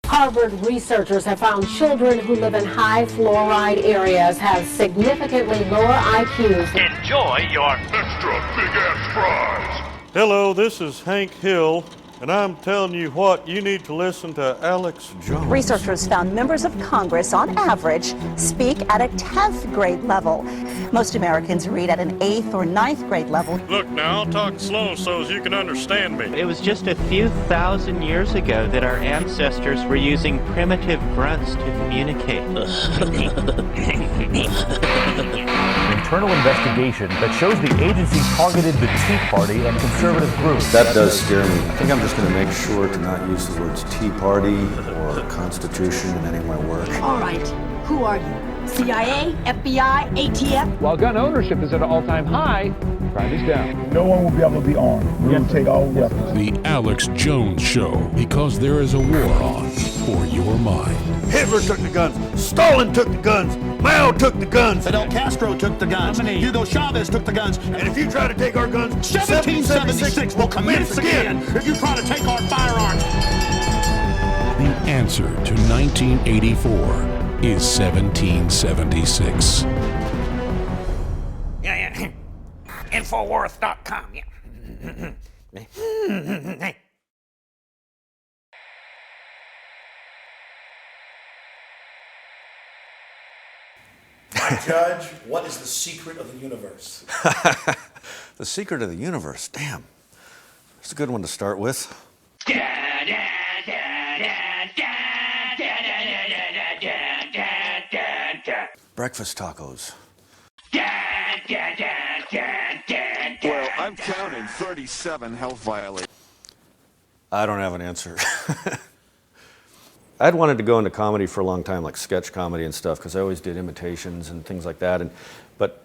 Harvard researchers have found children who live in high fluoride areas have significantly lower IQs. Enjoy your extra big-ass fries. Hello, this is Hank Hill, and I'm telling you what, you need to listen to Alex Jones. Researchers found members of Congress, on average, speak at a 10th grade level. Most Americans read at an 8th or 9th grade level. Look now, I'll talk slow so as you can understand me. It was just a few thousand years ago that our ancestors were using primitive grunts to communicate. An internal investigation that shows the agency targeted the Tea Party and conservative groups. That does scare me. I think I'm just going to make sure to not use the words Tea Party or Constitution in any of my work. All right, who are you? CIA, FBI, ATF? While gun ownership is at an all-time high, crime is down. No one will be able to be armed. We will take all weapons. The Alex Jones Show, because there is a war on for your mind. Hitler took the guns, Stalin took the guns, Mao took the guns, Fidel Castro took the guns, Hugo Chavez took the guns, and if you try to take our guns, 1776 will commence again if you try to take our firearms. The answer to 1984 is 1776. Yeah. Infowars.com, yeah. Judge, what is the secret of the universe? The secret of the universe, damn. That's a good one to start with. Breakfast tacos. Well, I'm counting 37 health violations. I don't have an answer. I'd wanted to go into comedy for a long time, like sketch comedy and stuff, because I always did imitations and things like that. But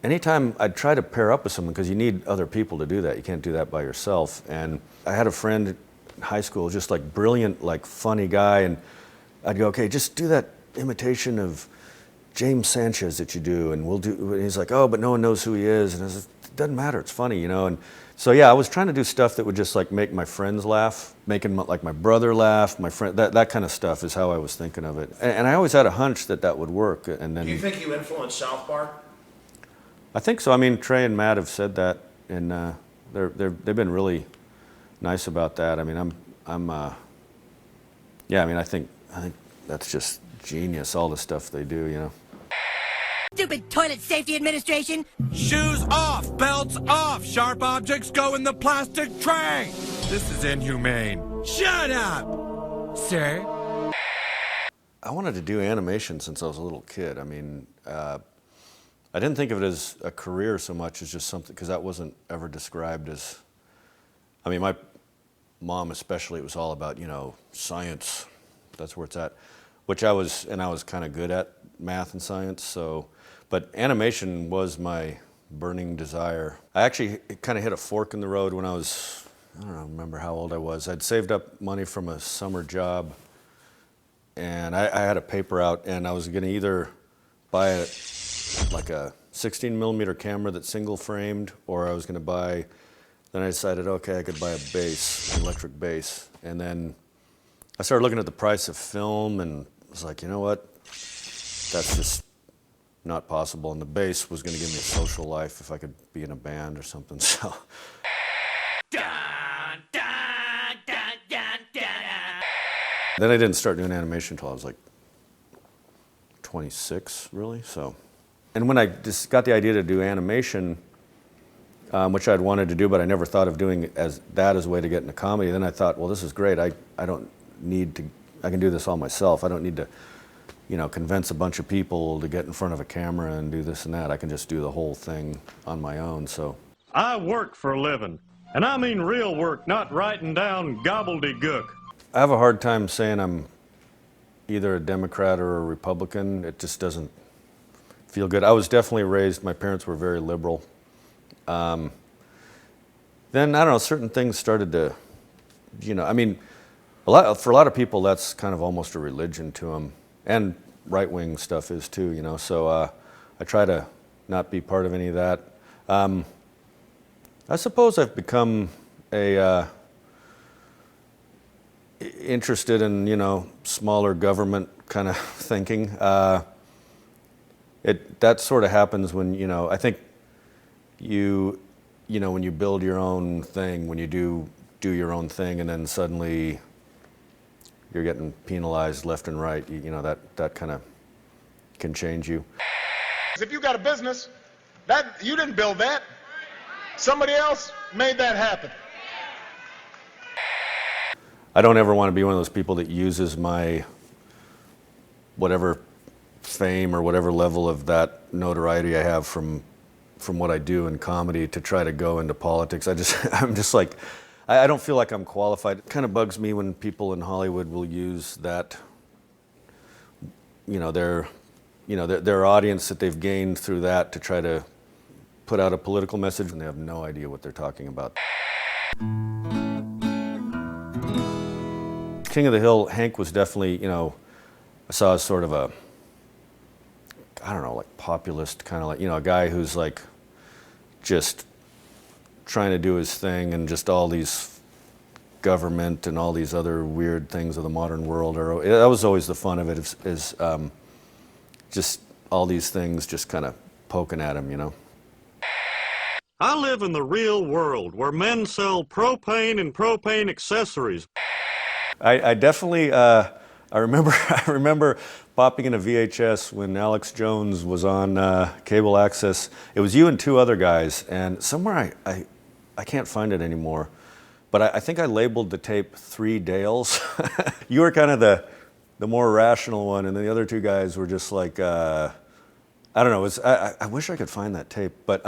anytime I'd try to pair up with someone, because you need other people to do that. You can't do that by yourself. And I had a friend in high school, just like brilliant, like funny guy, and I'd go, okay, just do that imitation of James Sanchez that you do, and we'll do. And he's like, oh, but no one knows who he is, and I was like, it doesn't matter, it's funny, you know. And so yeah, I was trying to do stuff that would just like make my friends laugh, making like my brother laugh, my friend, that kind of stuff is how I was thinking of it. And I always had a hunch that that would work. And then, Do you think you influenced South Park? I think so. I mean, Trey and Matt have said that, and they've been really nice about that. I mean, yeah. I mean, I think that's just genius. All the stuff they do, you know. Stupid Toilet Safety Administration! Shoes off! Belts off! Sharp objects go in the plastic tray! This is inhumane. Shut up! Sir? I wanted to do animation since I was a little kid. I mean, I didn't think of it as a career so much as just something, because that wasn't ever described as, I mean, my mom especially, it was all about, you know, science. That's where it's at, which I was kind of good at math and science, so. But animation was my burning desire. I actually kind of hit a fork in the road when I was, I don't remember how old I was. I'd saved up money from a summer job, and I had a paper out, and I was going to either buy like a 16mm camera that's single framed, or I was going to buy, then I decided, okay, I could buy a bass, an electric bass. And then I started looking at the price of film and was like, you know what? That's just not possible. And the bass was going to give me a social life if I could be in a band or something. So. Then I didn't start doing animation until I was like 26, really. So, and when I just got the idea to do animation, which I'd wanted to do, but I never thought of doing as a way to get into comedy. Then I thought, well, this is great. I don't need to. I can do this all myself. I don't need to, you know, convince a bunch of people to get in front of a camera and do this and that. I can just do the whole thing on my own. So I work for a living, and I mean real work, not writing down gobbledygook. I have a hard time saying I'm either a Democrat or a Republican. It just doesn't feel good. I was definitely raised, my parents were very liberal. Then, I don't know, certain things started to, you know, I mean, for a lot of people, that's kind of almost a religion to them. And right-wing stuff is too, you know, so I try to not be part of any of that. I suppose I've become a, interested in, you know, smaller government kind of thinking. That sort of happens when, you know, I think you know, when you build your own thing, when you do your own thing, and then suddenly you're getting penalized left and right, you know, that kind of can change you. If you got a business, that you didn't build that. Somebody else made that happen. I don't ever want to be one of those people that uses my whatever fame or whatever level of that notoriety I have from what I do in comedy to try to go into politics. I'm just like, I don't feel like I'm qualified. It kind of bugs me when people in Hollywood will use that, you know, their audience that they've gained through that to try to put out a political message, and they have no idea what they're talking about. King of the Hill, Hank was definitely, you know, I saw as sort of a, I don't know, like populist, kind of like, you know, a guy who's like just trying to do his thing, and just all these government and all these other weird things of the modern world. That was always the fun of it, is just all these things just kind of poking at him, you know. I live in the real world where men sell propane and propane accessories. I definitely, I remember popping in a VHS when Alex Jones was on cable access. It was you and two other guys, and somewhere I can't find it anymore, but I think I labeled the tape 3 Dales. You were kind of the more rational one, and then the other two guys were just like, I don't know. I wish I could find that tape, but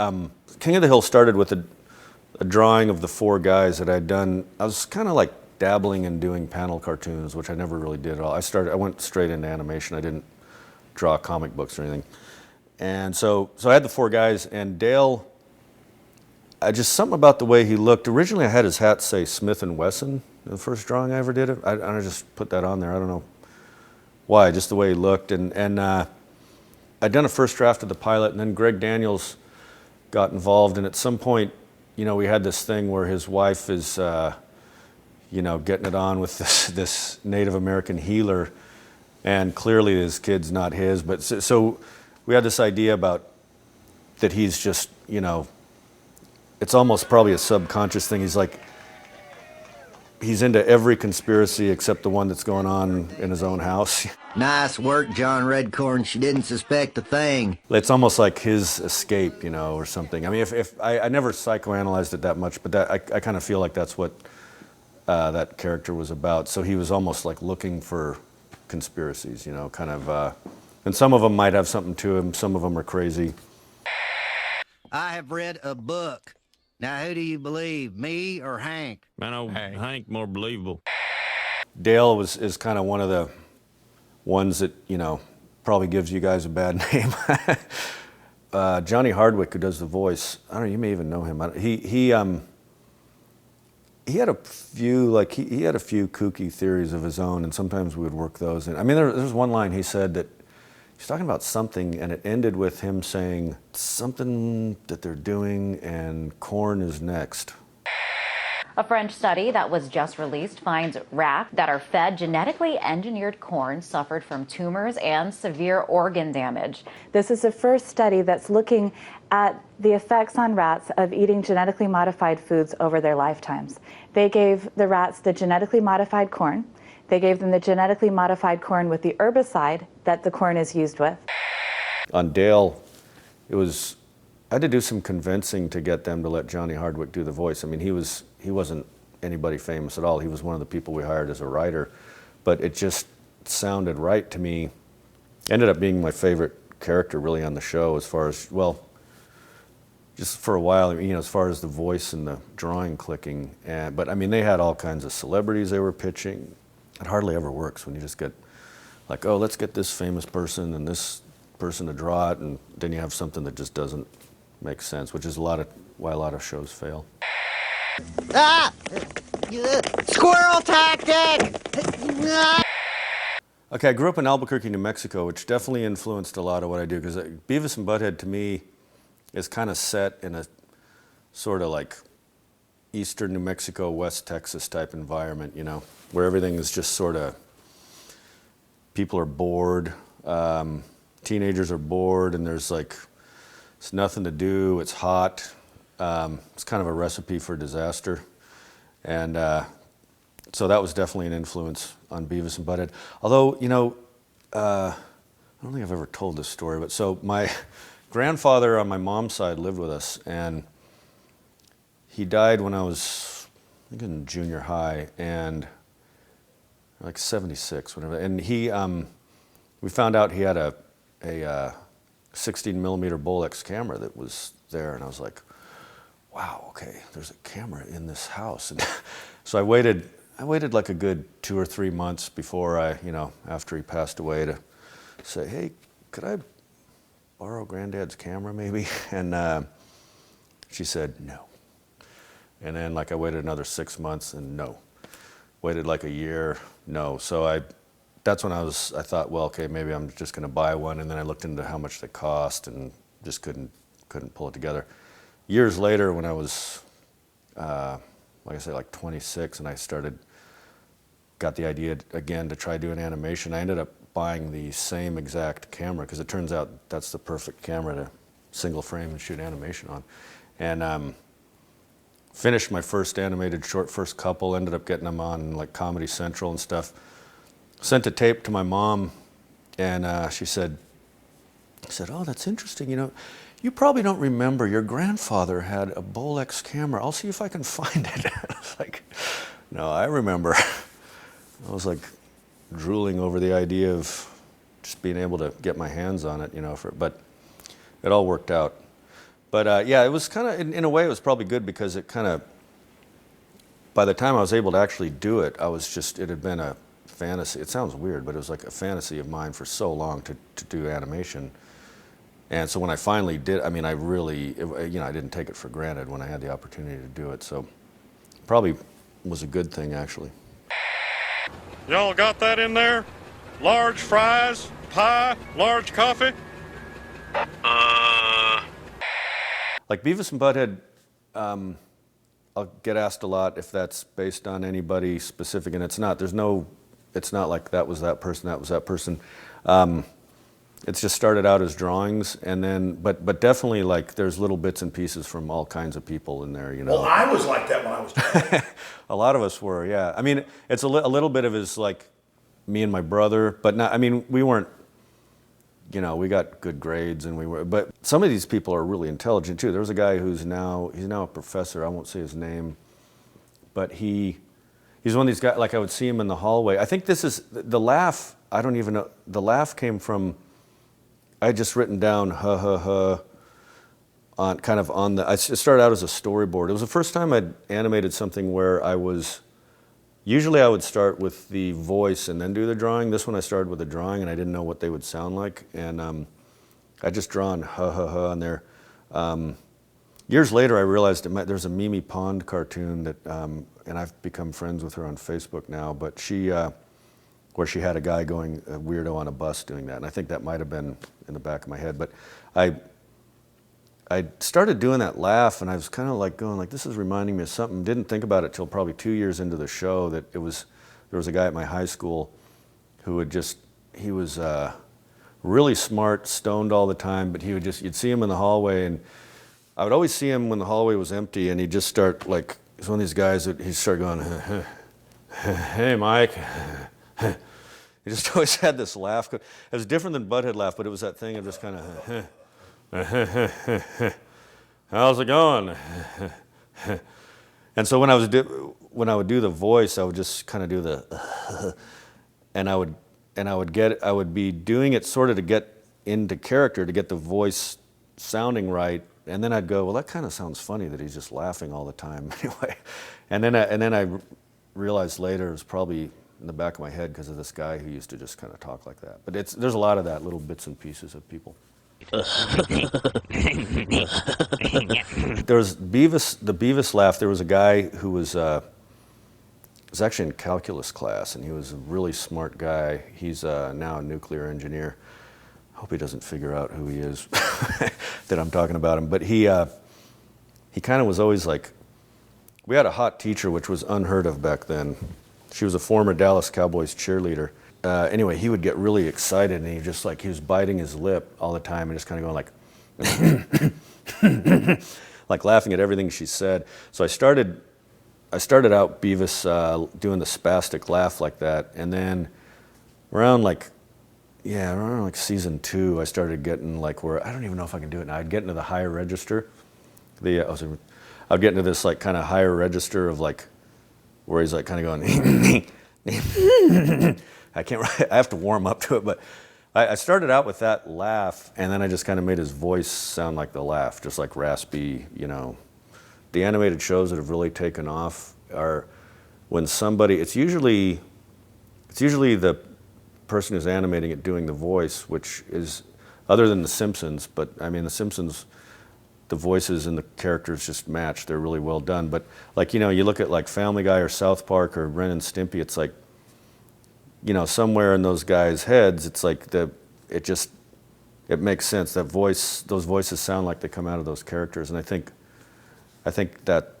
King of the Hill started with a drawing of the 4 guys that I'd done. I was kind of like dabbling in doing panel cartoons, which I never really did at all. I went straight into animation. I didn't draw comic books or anything. And so I had the 4 guys, and Dale, just something about the way he looked. Originally I had his hat say Smith & Wesson, the first drawing I ever did. I just put that on there. I don't know why, just the way he looked. And I'd done a first draft of the pilot, and then Greg Daniels got involved, and at some point, you know, we had this thing where his wife is, you know, getting it on with this Native American healer, and clearly his kid's not his. But so we had this idea about that he's just, you know, it's almost probably a subconscious thing. He's like, he's into every conspiracy except the one that's going on in his own house. Nice work, John Redcorn. She didn't suspect a thing. It's almost like his escape, you know, or something. I mean, if I never psychoanalyzed it that much, but I kind of feel like that's what that character was about. So he was almost like looking for conspiracies, you know, kind of, and some of them might have something to him, some of them are crazy. I have read a book. Now, who do you believe, me or Hank? I know Hank more believable. Dale is kind of one of the ones that, you know, probably gives you guys a bad name. Johnny Hardwick, who does the voice, I don't know, you may even know him. He had a few, like, he had a few kooky theories of his own, and sometimes we would work those in. I mean, there's one line he said that he's talking about something, and it ended with him saying something that they're doing, and corn is next. A French study that was just released finds rats that are fed genetically engineered corn suffered from tumors and severe organ damage. This is the first study that's looking at the effects on rats of eating genetically modified foods over their lifetimes. They gave the rats the genetically modified corn. They gave them the genetically modified corn with the herbicide that the corn is used with. On Dale, I had to do some convincing to get them to let Johnny Hardwick do the voice. I mean, he wasn't anybody famous at all. He was one of the people we hired as a writer, but it just sounded right to me. Ended up being my favorite character really on the show, as far as, well, just for a while, you know, as far as the voice and the drawing clicking. But I mean, they had all kinds of celebrities they were pitching. It hardly ever works when you just get like, oh, let's get this famous person and this person to draw it, and then you have something that just doesn't make sense, which is why a lot of shows fail. Ah! Squirrel tactic! Okay, I grew up in Albuquerque, New Mexico, which definitely influenced a lot of what I do, because Beavis and Butt-Head to me is kind of set in a sort of like eastern New Mexico, West Texas type environment, you know, where everything is just sort of, people are bored, teenagers are bored, and there's like, it's nothing to do, it's hot. It's kind of a recipe for disaster. And so that was definitely an influence on Beavis and Butt-Head. Although, you know, I don't think I've ever told this story, but so my grandfather on my mom's side lived with us, and he died when I was, I think, in junior high, and like 76, whatever. And he, we found out he had a 16 millimeter Bolex camera that was there, and I was like, wow, okay, there's a camera in this house. And so I waited like a good 2 or 3 months before I, you know, after he passed away, to say, hey, could I borrow Granddad's camera maybe? And she said no. And then like I waited another 6 months and no. Waited like a year, no. So that's when I thought, well, okay, maybe I'm just gonna buy one. And then I looked into how much they cost and just couldn't pull it together. Years later, when I was, like I said, like 26, and I got the idea again to try doing animation, I ended up buying the same exact camera, because it turns out that's the perfect camera to single frame and shoot animation on. And finished my first animated short, first couple, ended up getting them on like Comedy Central and stuff. Sent a tape to my mom, and she said, oh, that's interesting, you know, you probably don't remember, your grandfather had a Bolex camera. I'll see if I can find it. I was like, no, I remember. I was like drooling over the idea of just being able to get my hands on it, you know, but it all worked out. But yeah, it was kind of, in a way, it was probably good, because it kind of, by the time I was able to actually do it, it had been a fantasy. It sounds weird, but it was like a fantasy of mine for so long to do animation. And so when I finally did, I mean, I didn't take it for granted when I had the opportunity to do it. So probably was a good thing, actually. Y'all got that in there? Large fries, pie, large coffee? Like Beavis and Butt-Head, I'll get asked a lot if that's based on anybody specific, and it's not. It's not like that was that person, that was that person. It's just started out as drawings, and then, but definitely like there's little bits and pieces from all kinds of people in there, you know. Well, I was like that when I was drawing. A lot of us were, yeah. I mean, it's a little bit of his like me and my brother, but not. I mean, we weren't. You know, we got good grades, and but some of these people are really intelligent too. There's a guy he's now a professor. I won't say his name, but he's one of these guys. Like I would see him in the hallway. I think this is the laugh. I don't even know. The laugh came from. I had just written down ha ha ha on kind of on the. It started out as a storyboard. It was the first time I'd animated something where I was. Usually I would start with the voice and then do the drawing. This one I started with the drawing, and I didn't know what they would sound like. And I just drawn ha ha ha on there. Years later I realized there's a Mimi Pond cartoon that, and I've become friends with her on Facebook now, but where she had a guy going a weirdo on a bus doing that. And I think that might have been in the back of my head. But I started doing that laugh, and I was kind of like going like, this is reminding me of something. Didn't think about it till probably 2 years into the show that there was a guy at my high school who he was really smart, stoned all the time, but you'd see him in the hallway, and I would always see him when the hallway was empty, and he'd just start like, he's one of these guys that he'd start going, hey Mike. He just always had this laugh. It was different than Butt-Head laugh, but it was that thing of just kind of, how's it going? And so when I would do the voice, I would just kind of do the, and I would be doing it sort of to get into character, to get the voice sounding right, and then I'd go, well, that kind of sounds funny that he's just laughing all the time anyway. And then I realized later it was probably in the back of my head because of this guy who used to just kind of talk like that. But there's a lot of that, little bits and pieces of people. There was the Beavis laugh. There was a guy who was actually in calculus class, and he was a really smart guy. He's now a nuclear engineer. I hope he doesn't figure out who he is that I'm talking about him. But he kind of was always like We had a hot teacher, which was unheard of back then. She was a former Dallas Cowboys cheerleader. Anyway, he would get really excited, and he was biting his lip all the time and just kind of going like, like laughing at everything she said. So I started out Beavis doing the spastic laugh like that, and then around like season 2, I started getting like where I don't even know if I can do it now. I'd get into the higher register. I'd get into this like kind of higher register of like where he's like kind of going. I have to warm up to it, but I started out with that laugh, and then I just kind of made his voice sound like the laugh, just like raspy, you know. The animated shows that have really taken off are when somebody, it's usually the person who's animating it doing the voice, which is other than The Simpsons, but I mean The Simpsons, the voices and the characters just match. They're really well done. But like, you know, you look at like Family Guy or South Park or Ren and Stimpy, it's like, you know, somewhere in those guys' heads, it's like it makes sense. Those voices sound like they come out of those characters, and I think that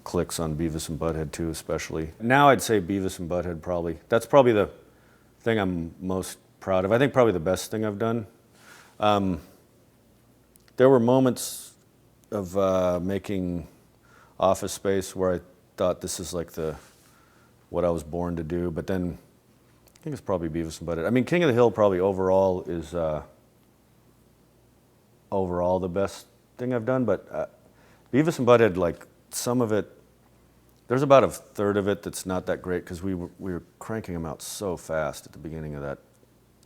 clicks on Beavis and Butt-Head too, especially. Now I'd say Beavis and Butt-Head probably. That's probably the thing I'm most proud of. I think probably the best thing I've done. There were moments of making Office Space where I thought this is like what I was born to do, but then I think it's probably Beavis and Butt-Head. I mean, King of the Hill probably overall is overall the best thing I've done, but Beavis and Butt-Head, like some of it, there's about a third of it that's not that great because we were cranking them out so fast at the beginning of that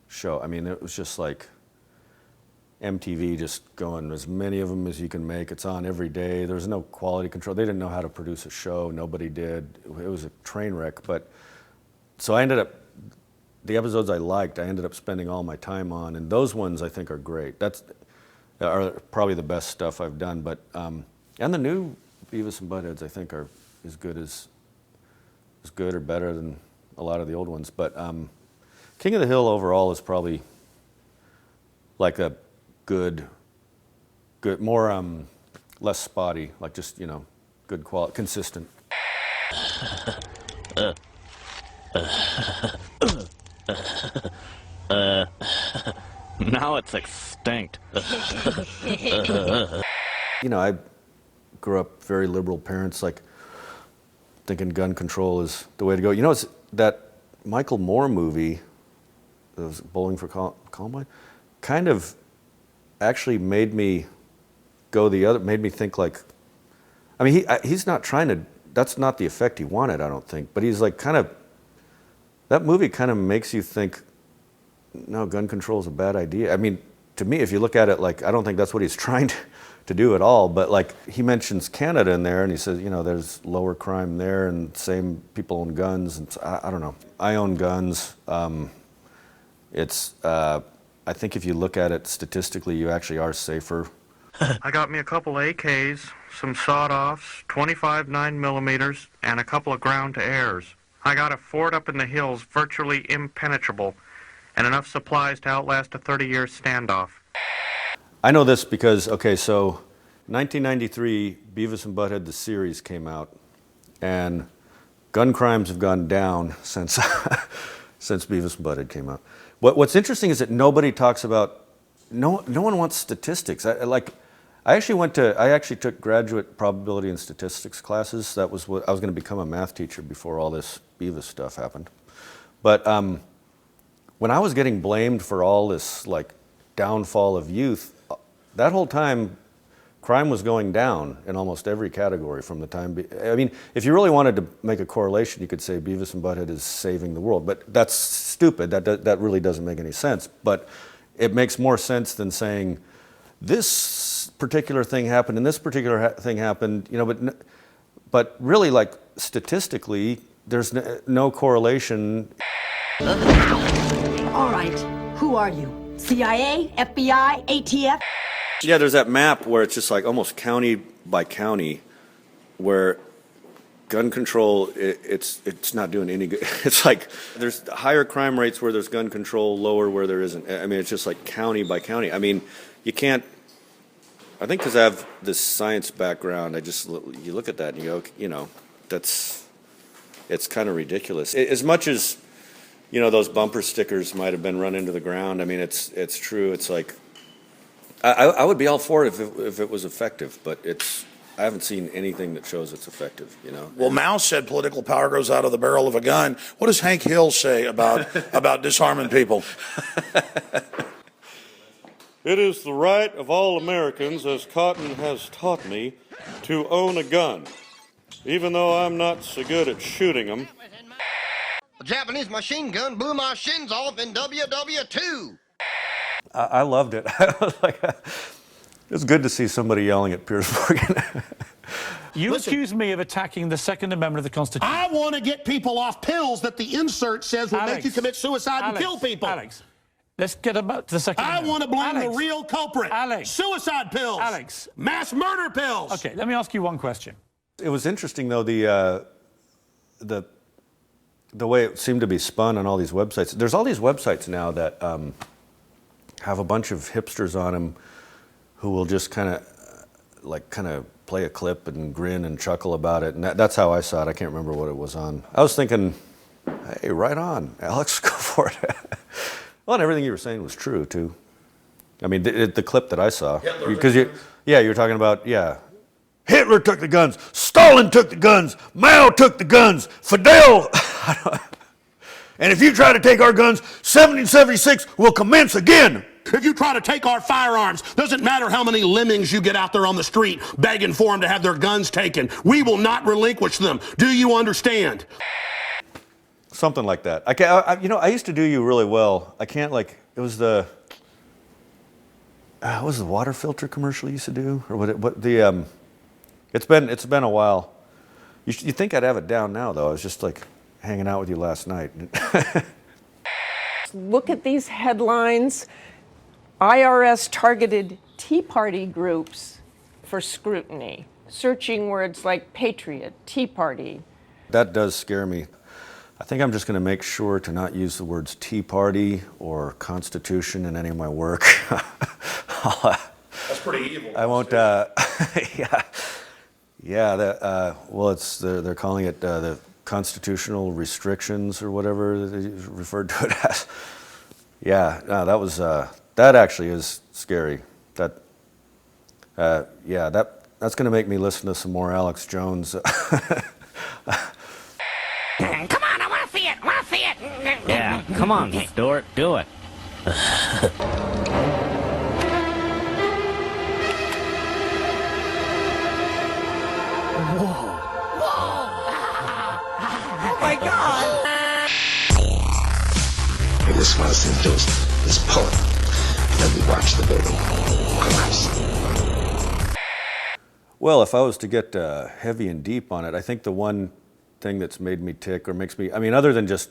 show. I mean, it was just like MTV just going as many of them as you can make. It's on every day. There's no quality control. They didn't know how to produce a show. Nobody did. It was a train wreck. But so I ended up, the episodes I liked, I ended up spending all my time on, and those ones I think are great. Are probably the best stuff I've done. But and the new Beavis and Butt-Heads I think are as good or better than a lot of the old ones. But King of the Hill overall is probably like a good, more less spotty, like just, you know, good quality, consistent. Now it's extinct. You know, I grew up very liberal parents, like thinking gun control is the way to go. You know, it's that Michael Moore movie, that was Bowling for Columbine, kind of actually made me made me think like, I mean, he's not trying to, that's not the effect he wanted, I don't think, but he's like that movie kind of makes you think, no, gun control is a bad idea. I mean, to me, if you look at it, like, I don't think that's what he's trying to do at all, but like, he mentions Canada in there, and he says, you know, there's lower crime there, and same people own guns, and I don't know. I own guns. I think if you look at it statistically, you actually are safer. I got me a couple AKs, some sawed-offs, 25 9mm, and a couple of ground-to-airs. I got a fort up in the hills virtually impenetrable, and enough supplies to outlast a 30-year standoff. I know this because, okay, so 1993, Beavis and Butt-Head, the series came out, and gun crimes have gone down since Beavis and Butt-Head came out. What's interesting is that nobody talks about, no one wants statistics. I actually took graduate probability and statistics classes. That was what I was going to become, a math teacher before all this Beavis stuff happened. But when I was getting blamed for all this like downfall of youth, that whole time crime was going down in almost every category from the time. I mean, if you really wanted to make a correlation, you could say Beavis and Butt-Head is saving the world, but that's stupid. That really doesn't make any sense. But it makes more sense than saying this particular thing happened and this particular thing happened. You know, but really, like statistically, there's no correlation. All right, who are you? CIA, FBI, ATF? Yeah, there's that map where it's just like almost county by county, where gun control, it's not doing any good. It's like there's higher crime rates where there's gun control, lower where there isn't. I mean, it's just like county by county. I mean, you can't I think because I have this science background, you look at that and you go, it's kind of ridiculous. As much as, those bumper stickers might have been run into the ground, I mean, it's true. It's like, I would be all for it if it was effective, but I haven't seen anything that shows it's effective, Well, Mao said political power grows out of the barrel of a gun. What does Hank Hill say about disarming people? It is the right of all Americans, as Cotton has taught me, to own a gun, even though I'm not so good at shooting them. A Japanese machine gun blew my shins off in WW2. I loved it. I was like, it's good to see somebody yelling at Piers Morgan. You accuse me of attacking the Second Amendment of the Constitution. I want to get people off pills that the insert says will make you commit suicide and kill people. Alex, let's get about to the Second Amendment. I want to blame the real culprit. Alex. Suicide pills. Alex. Mass murder pills. Okay, let me ask you one question. It was interesting, though, the way it seemed to be spun on all these websites. There's all these websites now that have a bunch of hipsters on them who will just kind of play a clip and grin and chuckle about it. And that's how I saw it. I can't remember what it was on. I was thinking, hey, right on, Alex, go for it. Well, and everything you were saying was true, too. I mean, the clip that I saw. Because you were talking about, Hitler took the guns, Stalin took the guns, Mao took the guns, Fidel. And if you try to take our guns, 1776 will commence again. If you try to take our firearms, doesn't matter how many lemmings you get out there on the street begging for them to have their guns taken. We will not relinquish them. Do you understand? Something like that. I used to do you really well. I can't it was the what was the water filter commercial you used to do, or it's been a while. You think I'd have it down now, though. I was just hanging out with you last night. Look at these headlines. IRS targeted Tea Party groups for scrutiny, searching words like patriot, Tea Party. That does scare me. I think I'm just going to make sure to not use the words Tea Party or Constitution in any of my work. That's pretty evil. I won't. They're calling it the constitutional restrictions or whatever they referred to it as. That actually is scary. That's going to make me listen to some more Alex Jones. Come on, I want to see it. I want to see it. Yeah, come on, Stuart, do it. Oh my God! I just want to see this poem. Let me watch the building collapse. Well, if I was to get heavy and deep on it, I think the one thing that's made me tick or makes me, other than just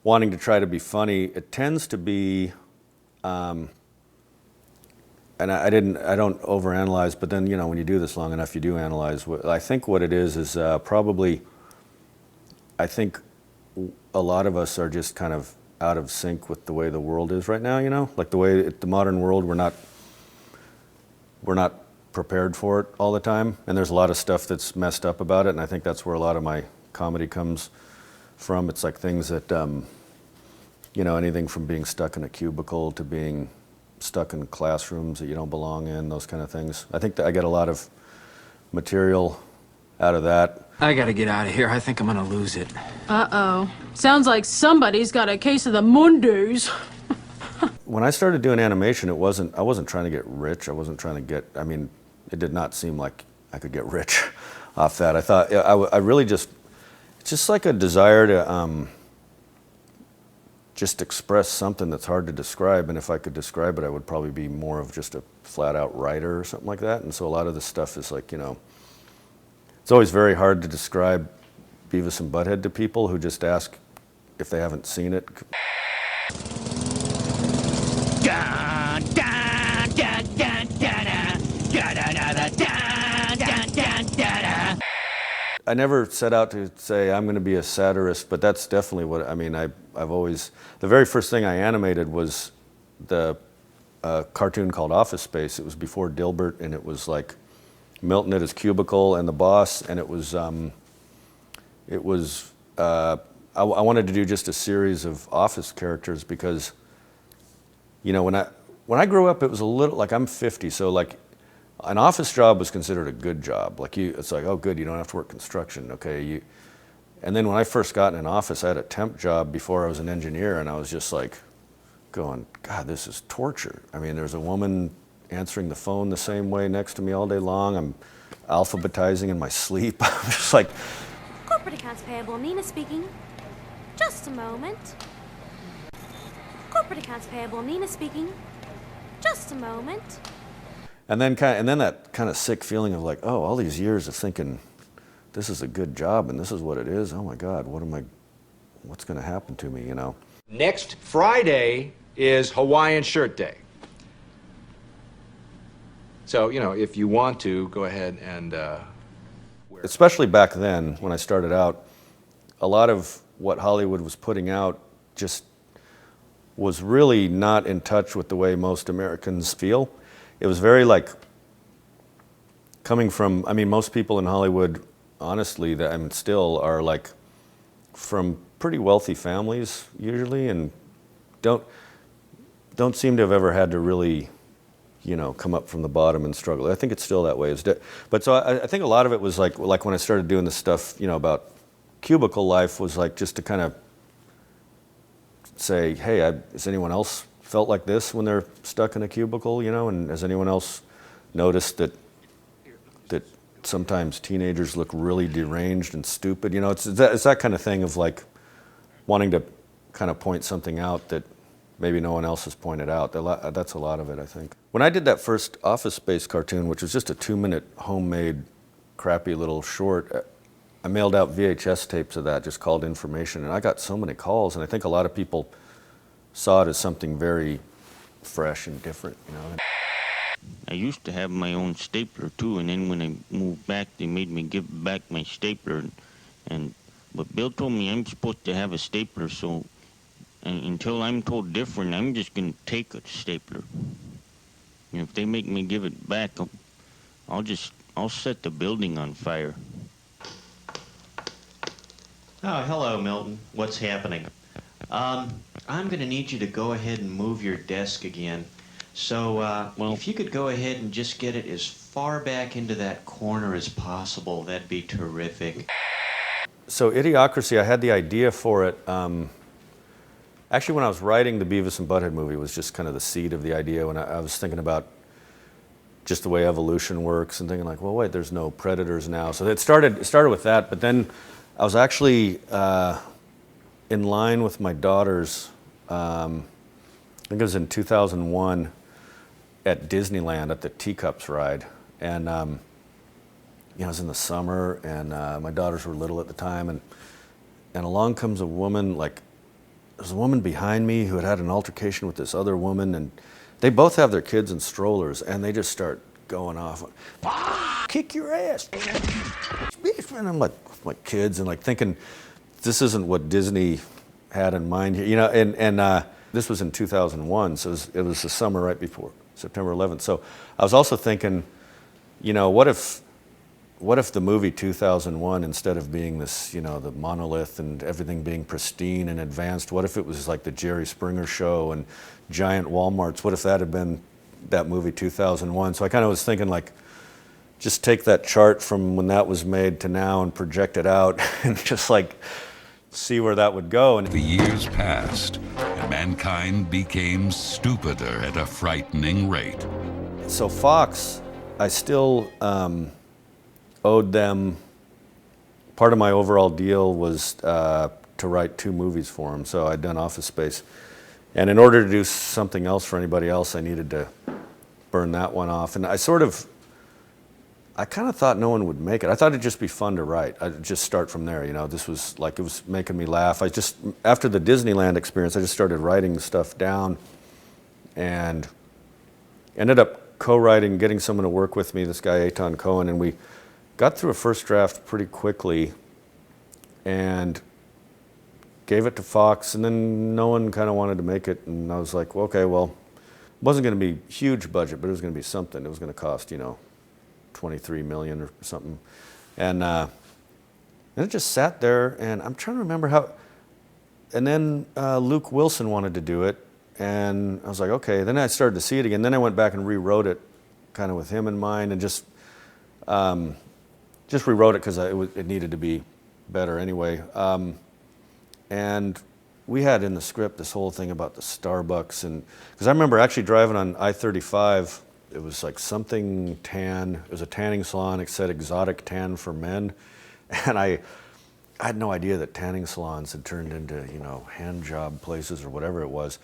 wanting to try to be funny, it tends to be, and I don't overanalyze, but then, when you do this long enough, you do analyze. I think what it is probably, I think a lot of us are just kind of out of sync with the way the world is right now, like the way the modern world, we're not prepared for it all the time, and there's a lot of stuff that's messed up about it, and I think that's where a lot of my comedy comes from. It's like things that, anything from being stuck in a cubicle to being stuck in classrooms that you don't belong in, those kind of things. I think that I get a lot of material out of that. I gotta get out of here. I think I'm gonna lose it. Uh-oh. Sounds like somebody's got a case of the Mondays. When I started doing animation, I wasn't trying to get rich. I wasn't trying to get, it did not seem like I could get rich off that. I thought, I really just, it's just like a desire to just express something that's hard to describe, and if I could describe it, I would probably be more of just a flat-out writer or something like that, and so a lot of this stuff is like, it's always very hard to describe Beavis and Butt-Head to people who just ask if they haven't seen it. I never set out to say I'm going to be a satirist, but that's definitely what, I've always, the very first thing I animated was the a cartoon called Office Space. It was before Dilbert, and it was like Milton at his cubicle and the boss, and I wanted to do just a series of office characters because, you know, when I grew up, it was a little, like I'm 50, so like an office job was considered a good job. Like it's like, oh good, you don't have to work construction, okay? And then when I first got in an office, I had a temp job before I was an engineer, and I was just like going, God, this is torture. I mean, there's a woman answering the phone the same way next to me all day long. I'm alphabetizing in my sleep. I'm just like... Corporate accounts payable, Nina speaking. Just a moment. Corporate accounts payable, Nina speaking. Just a moment. And then that kind of sick feeling of like, oh, all these years of thinking this is a good job and this is what it is. Oh my God, what's going to happen to me, you know? Next Friday is Hawaiian Shirt Day. So, you know, if you want to, go ahead and Especially back then, when I started out, a lot of what Hollywood was putting out just was really not in touch with the way most Americans feel. It was very like, coming from, I mean, most people in Hollywood, honestly, that I mean, still are like from pretty wealthy families usually, and don't seem to have ever had to really, you know, come up from the bottom and struggle. I think it's still that way. But so I think a lot of it was like when I started doing this stuff, you know, about cubicle life, was like just to kind of say, hey, has anyone else felt like this when they're stuck in a cubicle, you know, and has anyone else noticed that sometimes teenagers look really deranged and stupid? You know, it's that kind of thing of like wanting to kind of point something out that maybe no one else has pointed out. That's a lot of it, I think. When I did that first Office Space cartoon, which was just a 2-minute homemade crappy little short, I mailed out VHS tapes of that, just called information, and I got so many calls, and I think a lot of people saw it as something very fresh and different, you know. I used to have my own stapler too, and then when I moved back, they made me give back my stapler, but Bill told me I'm supposed to have a stapler, so until I'm told different, I'm just gonna take a stapler. And if they make me give it back, I'll set the building on fire. Oh, hello, Milton. What's happening? I'm going to need you to go ahead and move your desk again. So, if you could go ahead and just get it as far back into that corner as possible, that'd be terrific. So, Idiocracy, I had the idea for it. Actually, when I was writing the Beavis and Butt-Head movie, was just kind of the seed of the idea. When I was thinking about just the way evolution works and thinking like, well, wait, there's no predators now. So it started with that, but then I was actually in line with my daughters, I think it was in 2001, at Disneyland at the Teacups ride. And you know, it was in the summer, and my daughters were little at the time, and along comes a woman, like, there's a woman behind me who had an altercation with this other woman, and they both have their kids in strollers, and they just start going off, kick your ass. And I'm like, my kids, and like thinking, this isn't what Disney had in mind here, you know. And this was in 2001, so it was the summer right before September 11th. So I was also thinking, you know, what if the movie 2001, instead of being this, you know, the monolith and everything being pristine and advanced, what if it was like the Jerry Springer Show and giant Walmarts? What if that had been that movie 2001? So I kind of was thinking like, just take that chart from when that was made to now and project it out and just like see where that would go. And the years passed and mankind became stupider at a frightening rate. So Fox, I still owed them, part of my overall deal was to write 2 movies for them. So I'd done Office Space. And in order to do something else for anybody else, I needed to burn that one off. And I kind of thought no one would make it. I thought it'd just be fun to write. I'd just start from there, you know. This was like, it was making me laugh. After the Disneyland experience, I just started writing stuff down and ended up co-writing, getting someone to work with me, this guy Eitan Cohen, and we got through a first draft pretty quickly and gave it to Fox, and then no one kind of wanted to make it, and I was like, well, okay, well, wasn't going to be huge budget, but it was going to be something. It was going to cost, you know, $23 million or something. And it just sat there, and I'm trying to remember how, and then Luke Wilson wanted to do it, and I was like, okay. Then I started to see it again. Then I went back and rewrote it kind of with him in mind, and just rewrote it because it needed to be better anyway. And we had in the script this whole thing about the Starbucks, and because I remember actually driving on I-35, it was like something tan. It was a tanning salon. It said exotic tan for men, and I had no idea that tanning salons had turned into, you know, hand job places or whatever it was.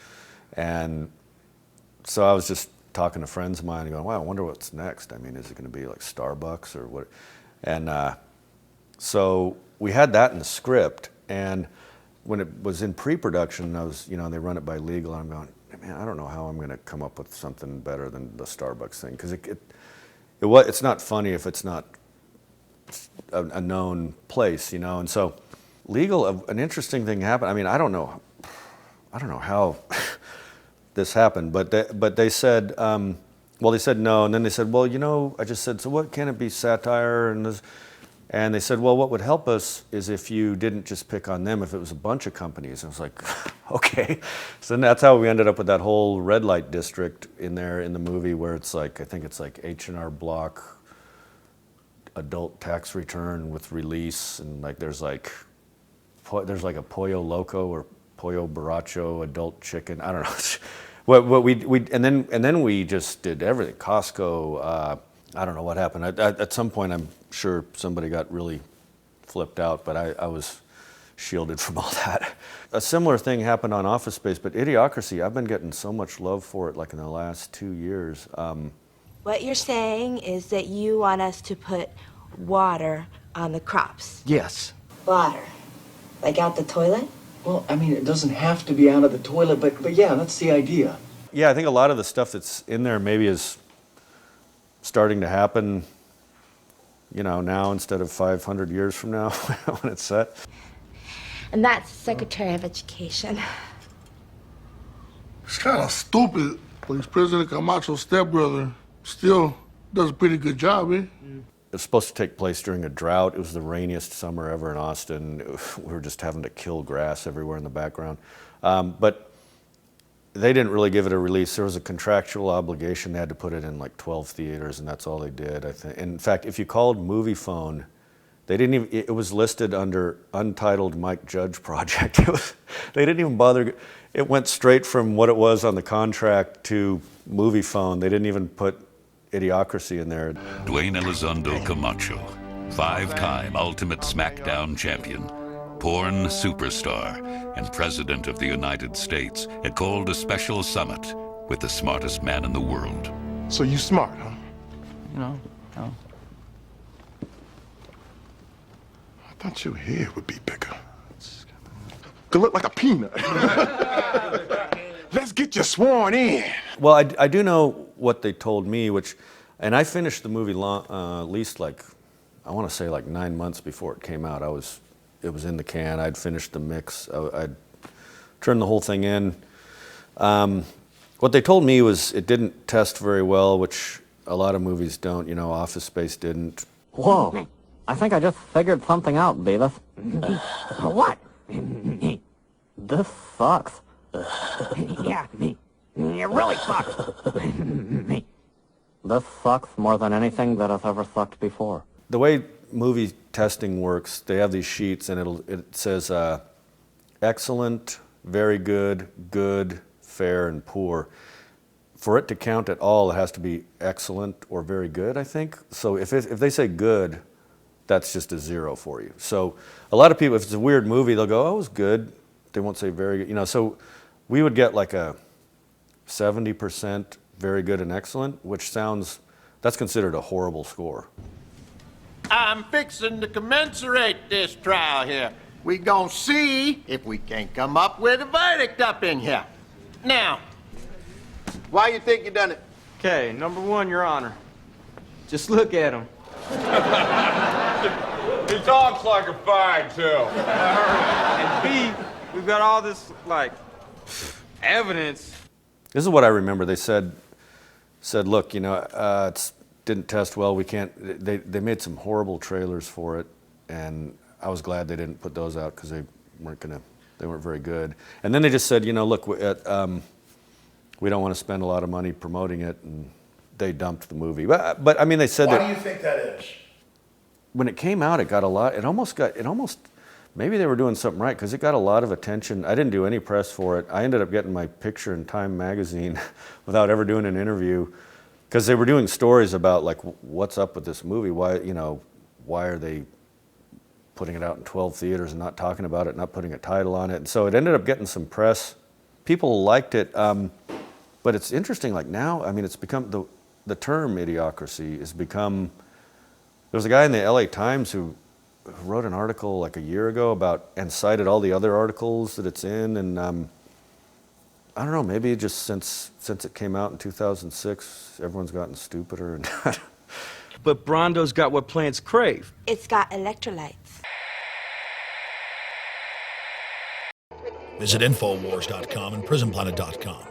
And so I was just talking to friends of mine and going, wow, I wonder what's next. I mean, is it going to be like Starbucks or what? And so we had that in the script, and when it was in pre-production, I was, you know, they run it by legal, and I'm going, man, I don't know how I'm going to come up with something better than the Starbucks thing, because it's not funny if it's not a known place, you know. And so legal, an interesting thing happened. I mean, I don't know how this happened, but they said, well, they said no, and then they said, well, you know, I just said, so what, can it be satire? And they said, well, what would help us is if you didn't just pick on them, if it was a bunch of companies. And I was like, okay. So then that's how we ended up with that whole red light district in there in the movie, where it's like, I think it's like H&R Block, adult tax return with release, and like there's like a Pollo Loco or Pollo Borracho adult chicken. I don't know. what we and then we just did everything. Costco. I don't know what happened. At some point, I'm sure somebody got really flipped out, but I was shielded from all that. A similar thing happened on Office Space, but Idiocracy, I've been getting so much love for it, like in the last 2 years. What you're saying is that you want us to put water on the crops. Yes. Water? Like out the toilet? Well, I mean, it doesn't have to be out of the toilet, but yeah, that's the idea. Yeah, I think a lot of the stuff that's in there maybe is starting to happen, you know, now instead of 500 years from now when it's set. And that's Secretary of Education. It's kind of stupid, but he's President Camacho's stepbrother. Still does a pretty good job, eh? It was supposed to take place during a drought. It was the rainiest summer ever in Austin. We were just having to kill grass everywhere in the background. But they didn't really give it a release. There was a contractual obligation. They had to put it in like 12 theaters, and that's all they did, I think. In fact, if you called Movie Phone, they didn't even, it was listed under Untitled Mike Judge Project. They didn't even bother. It went straight from what it was on the contract to Movie Phone. They didn't even put Idiocracy in there. Dwayne Elizondo Camacho, 5-time Ultimate SmackDown champion, porn superstar, and President of the United States, had called a special summit with the smartest man in the world. So you smart, huh? No. I thought your head would be bigger. Could look like a peanut. Let's get you sworn in. Well, I do know what they told me, and I finished the movie at least like, I want to say like 9 months before it came out. It was in the can. I'd finished the mix. I'd turned the whole thing in. What they told me was it didn't test very well, which a lot of movies don't. You know, Office Space didn't. Whoa. I think I just figured something out, Beavis. What? This sucks. Yeah, it really sucks. This sucks more than anything that has ever sucked before. The way movie testing works, they have these sheets, and it says excellent, very good, good, fair, and poor. For it to count at all, it has to be excellent or very good, I think. So if they say good, that's just a 0 for you. So a lot of people, if it's a weird movie, they'll go, oh, it was good. They won't say very good. You know, so we would get like a 70% very good and excellent, which that's considered a horrible score. I'm fixing to commensurate this trial here. We gonna see if we can come up with a verdict up in here. Now, why you think you done it? Okay, number one, Your Honor. Just look at him. He talks like a fag, too. And B, we've got all this, like, evidence. This is what I remember. They said, look, you know, it didn't test well. We can't. They made some horrible trailers for it, and I was glad they didn't put those out because they weren't very good. And then they just said, you know, look, we don't want to spend a lot of money promoting it, and they dumped the movie. But I mean, they said Why that. do you think that is? When it came out, it got a lot. It almost. Maybe they were doing something right because it got a lot of attention. I didn't do any press for it. I ended up getting my picture in Time magazine without ever doing an interview because they were doing stories about like what's up with this movie. Why are they putting it out in 12 theaters and not talking about it, not putting a title on it? And so it ended up getting some press. People liked it, but it's interesting. Like now, I mean, it's become the term Idiocracy has become. There was a guy in the LA Times who wrote an article like a year ago about and cited all the other articles that it's in, and I don't know, maybe just since it came out in 2006, everyone's gotten stupider. And But Brondo's got what plants crave. It's got electrolytes. Visit Infowars.com and PrisonPlanet.com.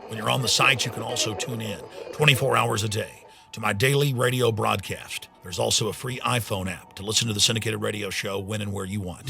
When you're on the site, you can also tune in 24 hours a day to my daily radio broadcast. There's also a free iPhone app to listen to the syndicated radio show when and where you want.